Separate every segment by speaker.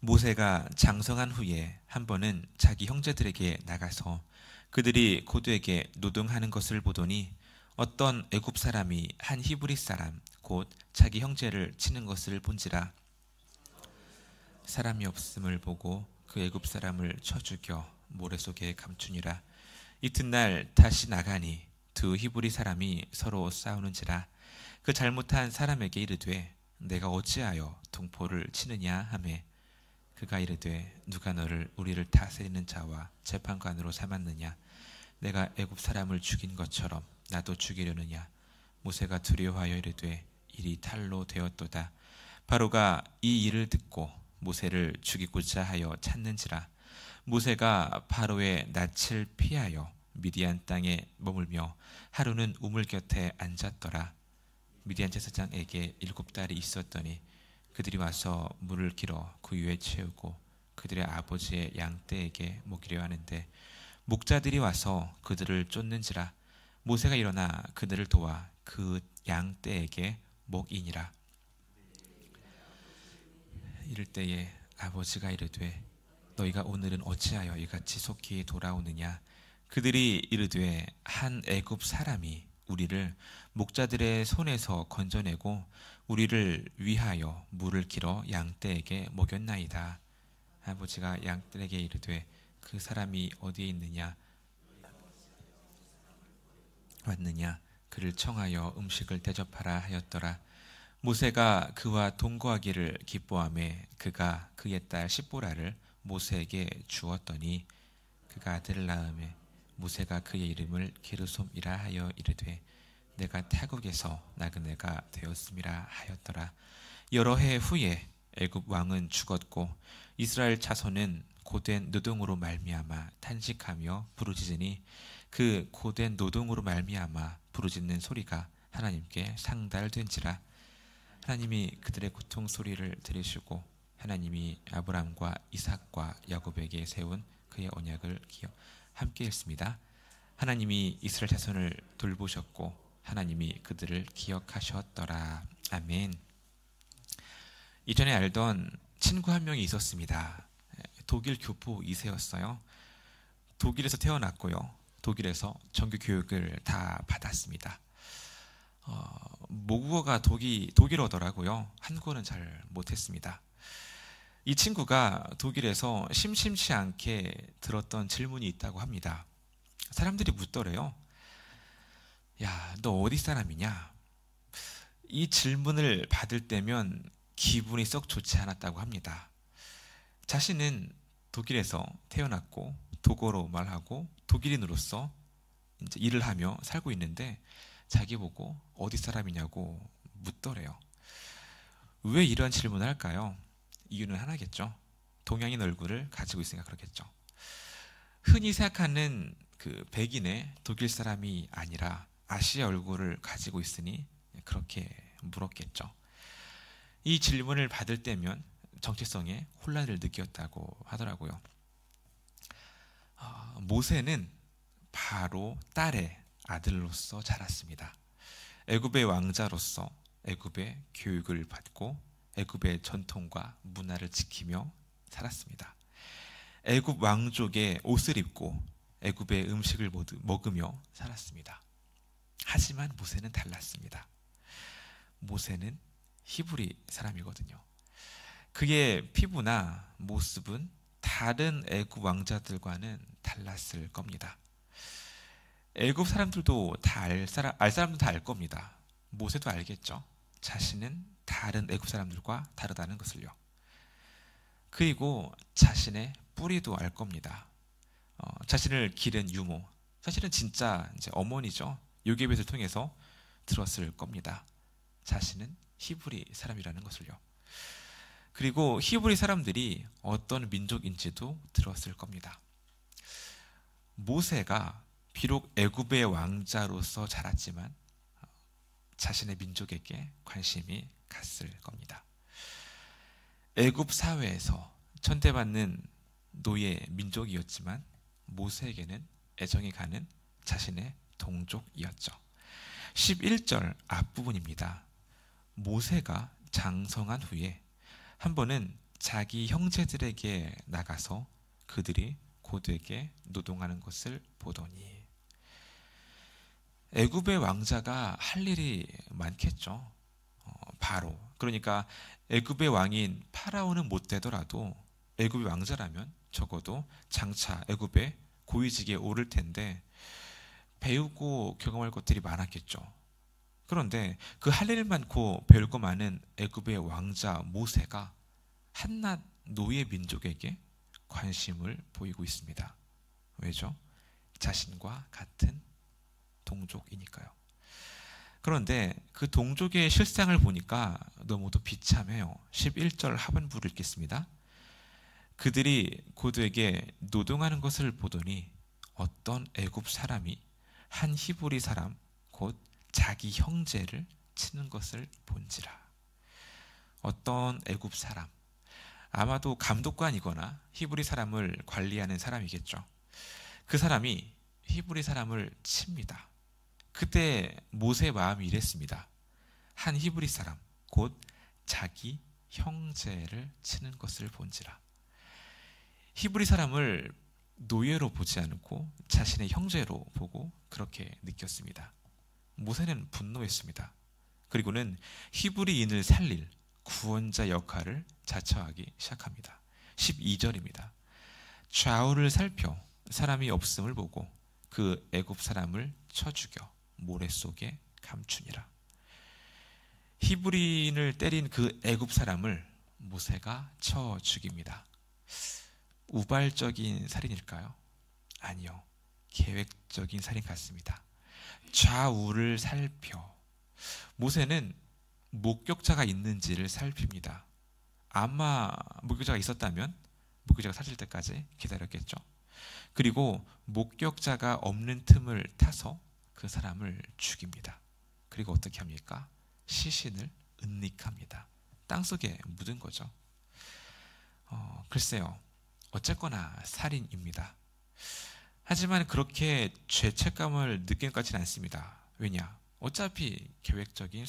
Speaker 1: 모세가 장성한 후에 한 번은 자기 형제들에게 나가서 그들이 고도에게 노동하는 것을 보더니 어떤 애굽 사람이 한 히브리 사람 곧 자기 형제를 치는 것을 본지라. 사람이 없음을 보고 그 애굽 사람을 쳐 죽여 모래 속에 감추니라. 이튿날 다시 나가니 두 히브리 사람이 서로 싸우는지라. 그 잘못한 사람에게 이르되 내가 어찌하여 동포를 치느냐 하매 그가 이르되 누가 너를 우리를 다스리는 자와 재판관으로 삼았느냐. 내가 애굽 사람을 죽인 것처럼 나도 죽이려느냐. 모세가 두려워하여 이르되 일이 탈로 되었도다. 바로가 이 일을 듣고 모세를 죽이고자 하여 찾는지라. 모세가 바로의 낯을 피하여 미디안 땅에 머물며 하루는 우물 곁에 앉았더라. 미디안 제사장에게 7달이 있었더니 그들이 와서 물을 길어 그 위에 채우고 그들의 아버지의 양떼에게 먹이려 하는데 목자들이 와서 그들을 쫓는지라. 모세가 일어나 그들을 도와 그 양떼에게 먹이니라. 이럴 때에 아버지가 이르되 너희가 오늘은 어찌하여 이같이 속히 돌아오느냐. 그들이 이르되 한 애굽 사람이 우리를 목자들의 손에서 건져내고 우리를 위하여 물을 길어 양떼에게 먹였나이다. 아버지가 양떼에게 이르되 그 사람이 어디에 있느냐 왔느냐. 그를 청하여 음식을 대접하라 하였더라. 모세가 그와 동거하기를 기뻐하며 그가 그의 딸 십보라를 모세에게 주었더니 그가 아들을 낳음에 모세가 그의 이름을 게르솜이라 하여 이르되 내가 타국에서 나그네가 되었음이라 하였더라. 여러 해 후에 애굽 왕은 죽었고 이스라엘 자손은 고된 노동으로 말미암아 탄식하며 부르짖으니 그 고된 노동으로 말미암아 부르짖는 소리가 하나님께 상달된지라. 하나님이 그들의 고통 소리를 들으시고 하나님이 아브라함과 이삭과 야곱에게 세운 그의 언약을 함께 했습니다. 하나님이 이스라엘 자손을 돌보셨고 하나님이 그들을 기억하셨더라. 아멘. 이전에 알던 친구 한 명이 있었습니다. 독일 교포 2세였어요. 독일에서 태어났고요. 독일에서 정규 교육을 다 받았습니다. 모국어가 독일어더라고요. 한국어는 잘 못했습니다. 이 친구가 독일에서 심심치 않게 들었던 질문이 있다고 합니다. 사람들이 묻더래요. 야, 너 어디 사람이냐? 이 질문을 받을 때면 기분이 썩 좋지 않았다고 합니다. 자신은 독일에서 태어났고 독어로 말하고 독일인으로서 이제 일을 하며 살고 있는데 자기 보고 어디 사람이냐고 묻더래요. 왜 이런 질문을 할까요? 이유는 하나겠죠. 동양인 얼굴을 가지고 있으니까 그렇겠죠. 흔히 생각하는 그 백인의 독일 사람이 아니라 아시아 얼굴을 가지고 있으니 그렇게 물었겠죠. 이 질문을 받을 때면 정체성에 혼란을 느꼈다고 하더라고요. 모세는 바로 딸의 아들로서 자랐습니다. 애굽의 왕자로서 애굽의 교육을 받고 애굽의 전통과 문화를 지키며 살았습니다. 애굽 왕족의 옷을 입고 애굽의 음식을 먹으며 살았습니다. 하지만 모세는 달랐습니다. 모세는 히브리 사람이거든요. 그의 피부나 모습은 다른 애굽 왕자들과는 달랐을 겁니다. 애굽 사람들도 다 알 사람도 다 알 겁니다. 모세도 알겠죠. 자신은 다른 애굽 사람들과 다르다는 것을요. 그리고 자신의 뿌리도 알 겁니다. 자신을 기른 유모, 사실은 진짜 이제 어머니죠. 요괴벳을 통해서 들었을 겁니다. 자신은 히브리 사람이라는 것을요. 그리고 히브리 사람들이 어떤 민족인지도 들었을 겁니다. 모세가 비록 애굽의 왕자로서 자랐지만 자신의 민족에게 관심이 갔을 겁니다. 애굽 사회에서 천대받는 노예 민족이었지만 모세에게는 애정이 가는 자신의 동족이었죠. 11절 앞부분입니다. 모세가 장성한 후에 한 번은 자기 형제들에게 나가서 그들이 고되게 노동하는 것을 보더니. 애굽의 왕자가 할 일이 많겠죠. 바로, 그러니까 애굽의 왕인 파라오는 못 되더라도 애굽의 왕자라면 적어도 장차 애굽의 고위직에 오를 텐데 배우고 경험할 것들이 많았겠죠. 그런데 그 할 일 많고 배울 거 많은 애굽의 왕자 모세가 한낱 노예 민족에게 관심을 보이고 있습니다. 왜죠? 자신과 같은 동족이니까요. 그런데 그 동족의 실상을 보니까 너무도 비참해요. 11절 하반부를 읽겠습니다. 그들이 고되게 노동하는 것을 보더니 어떤 애굽 사람이 한 히브리 사람 곧 자기 형제를 치는 것을 본지라. 어떤 애굽 사람, 아마도 감독관이거나 히브리 사람을 관리하는 사람이겠죠. 그 사람이 히브리 사람을 칩니다. 그때 모세의 마음이 이랬습니다. 한 히브리 사람 곧 자기 형제를 치는 것을 본지라. 히브리 사람을 노예로 보지 않고 자신의 형제로 보고 그렇게 느꼈습니다. 모세는 분노했습니다. 그리고는 히브리인을 살릴 구원자 역할을 자처하기 시작합니다. 12절입니다. 좌우를 살펴 사람이 없음을 보고 그 애굽 사람을 쳐 죽여 모래 속에 감추니라. 히브리인을 때린 그 애굽 사람을 모세가 쳐 죽입니다. 우발적인 살인일까요? 아니요. 계획적인 살인 같습니다. 좌우를 살펴. 모세는 목격자가 있는지를 살핍니다. 아마 목격자가 있었다면 목격자가 사라질 때까지 기다렸겠죠. 그리고 목격자가 없는 틈을 타서 그 사람을 죽입니다. 그리고 어떻게 합니까? 시신을 은닉합니다. 땅속에 묻은 거죠. 글쎄요. 어쨌거나 살인입니다. 하지만 그렇게 죄책감을 느끼는 것 같지는 않습니다. 왜냐? 어차피 계획적인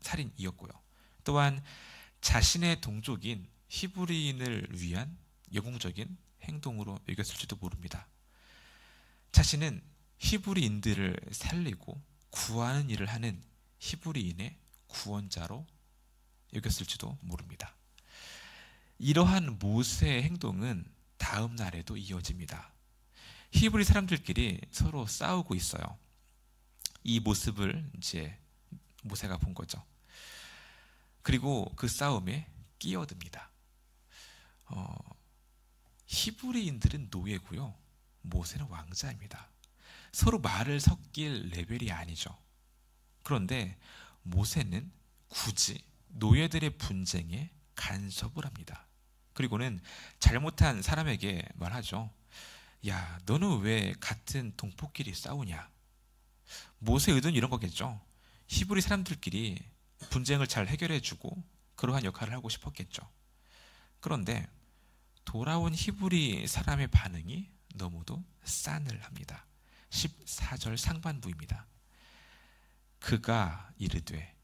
Speaker 1: 살인이었고요. 또한 자신의 동족인 히브리인을 위한 영웅적인 행동으로 여겼을지도 모릅니다. 자신은 히브리인들을 살리고 구하는 일을 하는 히브리인의 구원자로 여겼을지도 모릅니다. 이러한 모세의 행동은 다음 날에도 이어집니다. 히브리 사람들끼리 서로 싸우고 있어요. 이 모습을 이제 모세가 본 거죠. 그리고 그 싸움에 끼어듭니다. 히브리인들은 노예고요. 모세는 왕자입니다. 서로 말을 섞일 레벨이 아니죠. 그런데 모세는 굳이 노예들의 분쟁에 간섭을 합니다. 그리고는 잘못한 사람에게 말하죠. 야, 너는 왜 같은 동포끼리 싸우냐? 모세의 의도는 이런 거겠죠. 히브리 사람들끼리 분쟁을 잘 해결해주고 그러한 역할을 하고 싶었겠죠. 그런데 돌아온 히브리 사람의 반응이 너무도 싸늘합니다. 14절 상반부입니다. 그가 이르되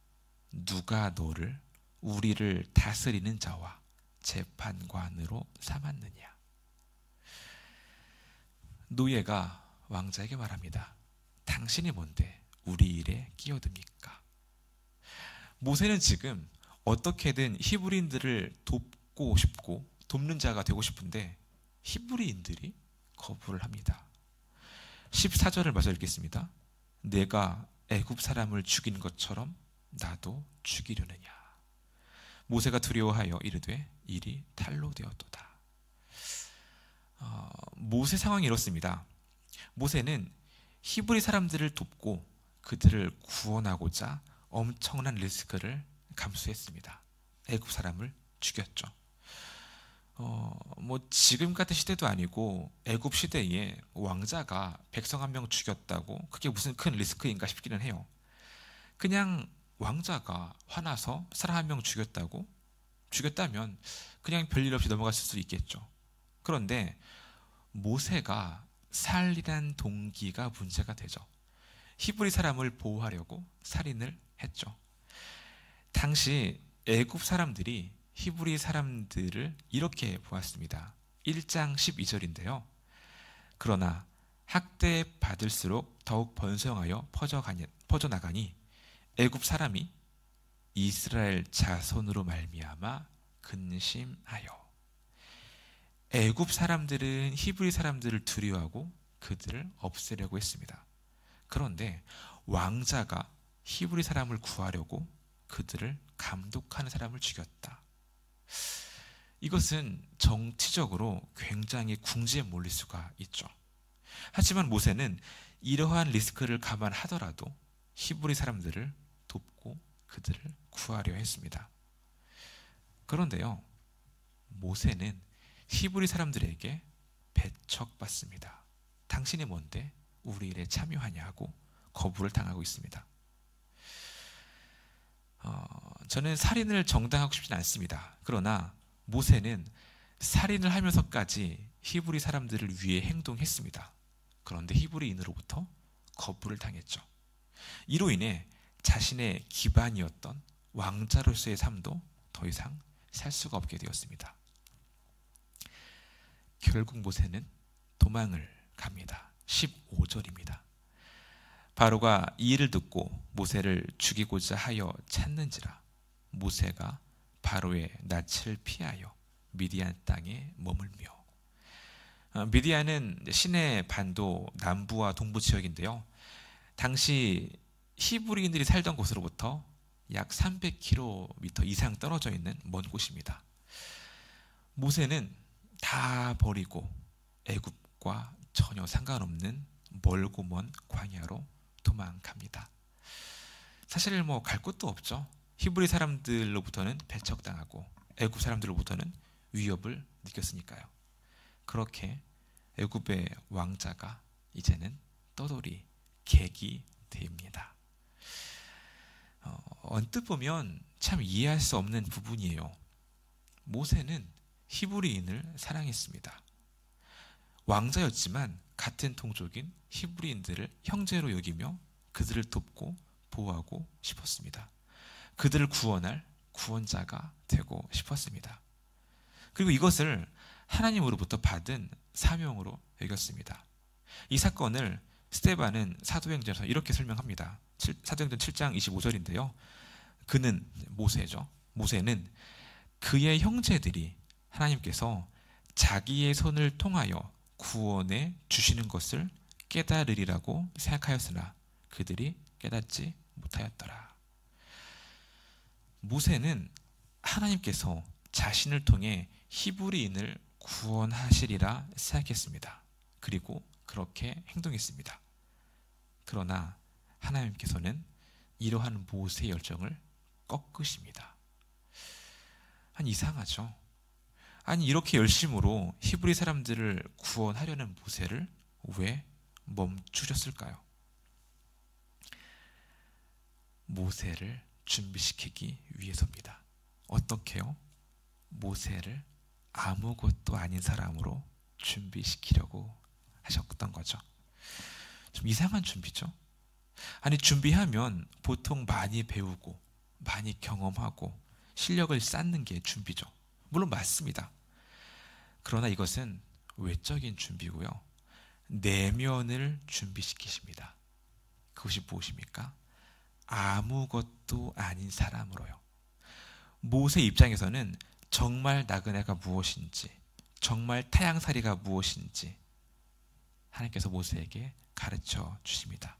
Speaker 1: 누가 너를 우리를 다스리는 자와 재판관으로 삼았느냐. 노예가 왕자에게 말합니다. 당신이 뭔데 우리 일에 끼어듭니까? 모세는 지금 어떻게든 히브리인들을 돕고 싶고 돕는 자가 되고 싶은데 히브리인들이 거부를 합니다. 14절을 마저 읽겠습니다. 내가 애굽 사람을 죽인 것처럼 나도 죽이려느냐. 모세가 두려워하여 이르되 일이 탈로 되었도다. 모세 상황이 이렇습니다. 모세는 히브리 사람들을 돕고 그들을 구원하고자 엄청난 리스크를 감수했습니다. 애굽 사람을 죽였죠. 지금 같은 시대도 아니고 애굽 시대에 왕자가 백성 한 명 죽였다고 그게 무슨 큰 리스크인가 싶기는 해요. 그냥 왕자가 화나서 사람 한 명 죽였다면 그냥 별일 없이 넘어갔을 수 있겠죠. 그런데 모세가 살인한 동기가 문제가 되죠. 히브리 사람을 보호하려고 살인을 했죠. 당시 애굽 사람들이 히브리 사람들을 이렇게 보았습니다. 1장 12절인데요. 그러나 학대 받을수록 더욱 번성하여 퍼져나가니 애굽 사람이 이스라엘 자손으로 말미암아 근심하여. 애굽 사람들은 히브리 사람들을 두려워하고 그들을 없애려고 했습니다. 그런데 왕자가 히브리 사람을 구하려고 그들을 감독하는 사람을 죽였다. 이것은 정치적으로 굉장히 궁지에 몰릴 수가 있죠. 하지만 모세는 이러한 리스크를 감안하더라도 히브리 사람들을 돕고 그들을 구하려 했습니다. 그런데요, 모세는 히브리 사람들에게 배척받습니다. 당신이 뭔데 우리 일에 참여하냐고 거부를 당하고 있습니다. 저는 살인을 정당하고 싶지는 않습니다. 그러나 모세는 살인을 하면서까지 히브리 사람들을 위해 행동했습니다. 그런데 히브리인으로부터 거부를 당했죠. 이로 인해 자신의 기반이었던 왕자로서의 삶도 더 이상 살 수가 없게 되었습니다. 결국 모세는 도망을 갑니다. 15절입니다. 바로가 이 일을 듣고 모세를 죽이고자 하여 찾는지라 모세가 바로의 낯을 피하여 미디안 땅에 머물며. 미디안은 시내 반도 남부와 동부 지역인데요. 당시 히브리인들이 살던 곳으로부터 약 300km 이상 떨어져 있는 먼 곳입니다. 모세는 다 버리고 애굽과 전혀 상관없는 멀고 먼 광야로 도망갑니다. 사실 갈 곳도 없죠. 히브리 사람들로부터는 배척당하고 애굽 사람들로부터는 위협을 느꼈으니까요. 그렇게 애굽의 왕자가 이제는 떠돌이 객이 됩니다. 언뜻 보면 참 이해할 수 없는 부분이에요. 모세는 히브리인을 사랑했습니다. 왕자였지만 같은 동족인 히브리인들을 형제로 여기며 그들을 돕고 보호하고 싶었습니다. 그들을 구원할 구원자가 되고 싶었습니다. 그리고 이것을 하나님으로부터 받은 사명으로 여겼습니다. 이 사건을 스데반은 사도행전에서 이렇게 설명합니다. 사도행전 7장 25절인데요. 그는 모세죠. 모세는 그의 형제들이 하나님께서 자기의 손을 통하여 구원해 주시는 것을 깨달으리라고 생각하였으나 그들이 깨닫지 못하였더라. 모세는 하나님께서 자신을 통해 히브리인을 구원하시리라 생각했습니다. 그리고 그렇게 행동했습니다. 그러나 하나님께서는 이러한 모세의 열정을 꺾으십니다. 이상하죠? 아니 이렇게 열심으로 히브리 사람들을 구원하려는 모세를 왜 멈추셨을까요? 모세를 준비시키기 위해서입니다. 어떻게요? 모세를 아무것도 아닌 사람으로 준비시키려고 하셨던 거죠. 좀 이상한 준비죠. 아니 준비하면 보통 많이 배우고 많이 경험하고 실력을 쌓는 게 준비죠. 물론 맞습니다. 그러나 이것은 외적인 준비고요. 내면을 준비시키십니다. 그것이 무엇입니까? 아무것도 아닌 사람으로요. 모세 입장에서는 정말 나그네가 무엇인지, 정말 타향살이가 무엇인지 하나님께서 모세에게 가르쳐 주십니다.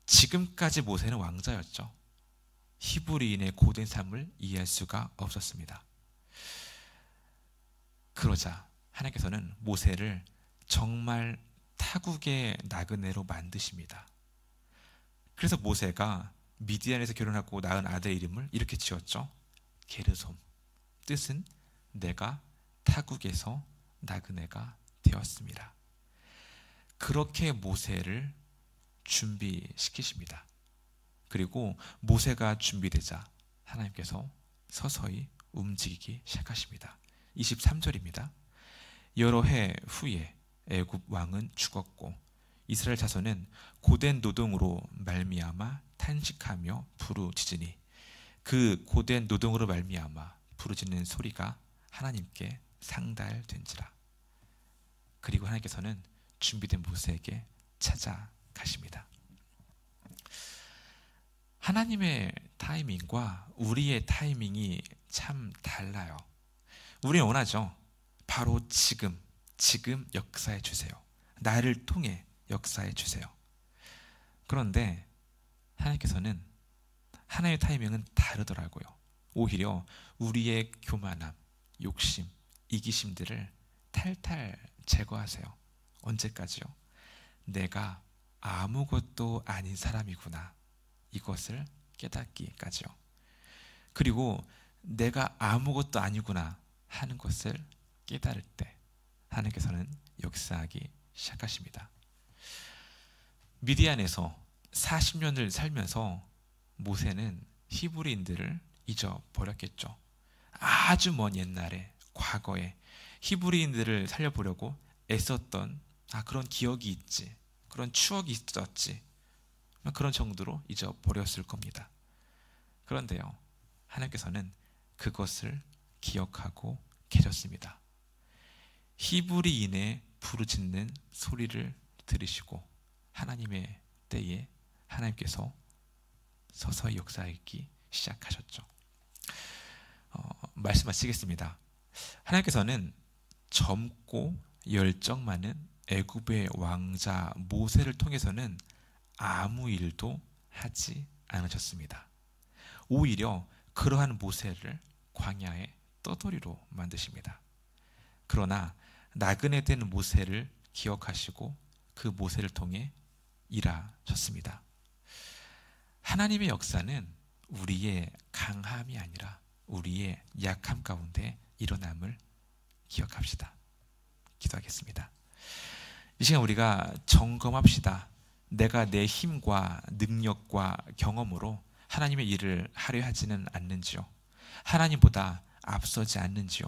Speaker 1: 지금까지 모세는 왕자였죠. 히브리인의 고된 삶을 이해할 수가 없었습니다. 그러자 하나님께서는 모세를 정말 타국의 나그네로 만드십니다. 그래서 모세가 미디안에서 결혼하고 낳은 아들의 이름을 이렇게 지었죠. 게르솜. 뜻은 내가 타국에서 나그네가 되었습니다. 그렇게 모세를 준비시키십니다. 그리고 모세가 준비되자 하나님께서 서서히 움직이기 시작하십니다. 23절입니다. 여러 해 후에 애굽 왕은 죽었고 이스라엘 자손은 고된 노동으로 말미암아 탄식하며 부르짖으니 그 고된 노동으로 말미암아 부르짖는 소리가 하나님께 상달된지라. 그리고 하나님께서는 준비된 모세에게 찾아가십니다. 하나님의 타이밍과 우리의 타이밍이 참 달라요. 우리는 원하죠. 바로 지금 역사해 주세요. 나를 통해 역사해 주세요. 그런데 하나님께서는 하나님의 타이밍은 다르더라고요. 오히려 우리의 교만함, 욕심, 이기심들을 탈탈 제거하세요. 언제까지요? 내가 아무것도 아닌 사람이구나, 이것을 깨닫기까지요. 그리고 내가 아무것도 아니구나 하는 것을 깨달을 때 하나님께서는 역사하기 시작하십니다. 미디안에서 40년을 살면서 모세는 히브리인들을 잊어버렸겠죠. 아주 먼 옛날에, 과거에 히브리인들을 살려보려고 애썼던 그런 기억이 있지, 그런 추억이 있었지, 그런 정도로 잊어버렸을 겁니다. 그런데요, 하나님께서는 그것을 기억하고 계셨습니다. 히브리인의 부르짖는 소리를 들으시고 하나님의 때에 하나님께서 서서히 역사하기 시작하셨죠. 말씀 마치겠습니다. 하나님께서는 젊고 열정 많은 애굽의 왕자 모세를 통해서는 아무 일도 하지 않으셨습니다. 오히려 그러한 모세를 광야의 떠돌이로 만드십니다. 그러나 나그네 된 모세를 기억하시고 그 모세를 통해 일하셨습니다. 하나님의 역사는 우리의 강함이 아니라 우리의 약함 가운데 일어남을 기억합시다. 기도하겠습니다. 이 시간 우리가 점검합시다. 내가 내 힘과 능력과 경험으로 하나님의 일을 하려 하지는 않는지요? 하나님보다 앞서지 않는지요?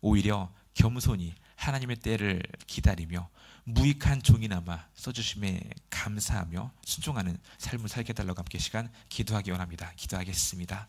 Speaker 1: 오히려 겸손히 하나님의 때를 기다리며 무익한 종이나마 써주심에 감사하며 순종하는 삶을 살게 해달라고 함께 시간 기도하기 원합니다. 기도하겠습니다.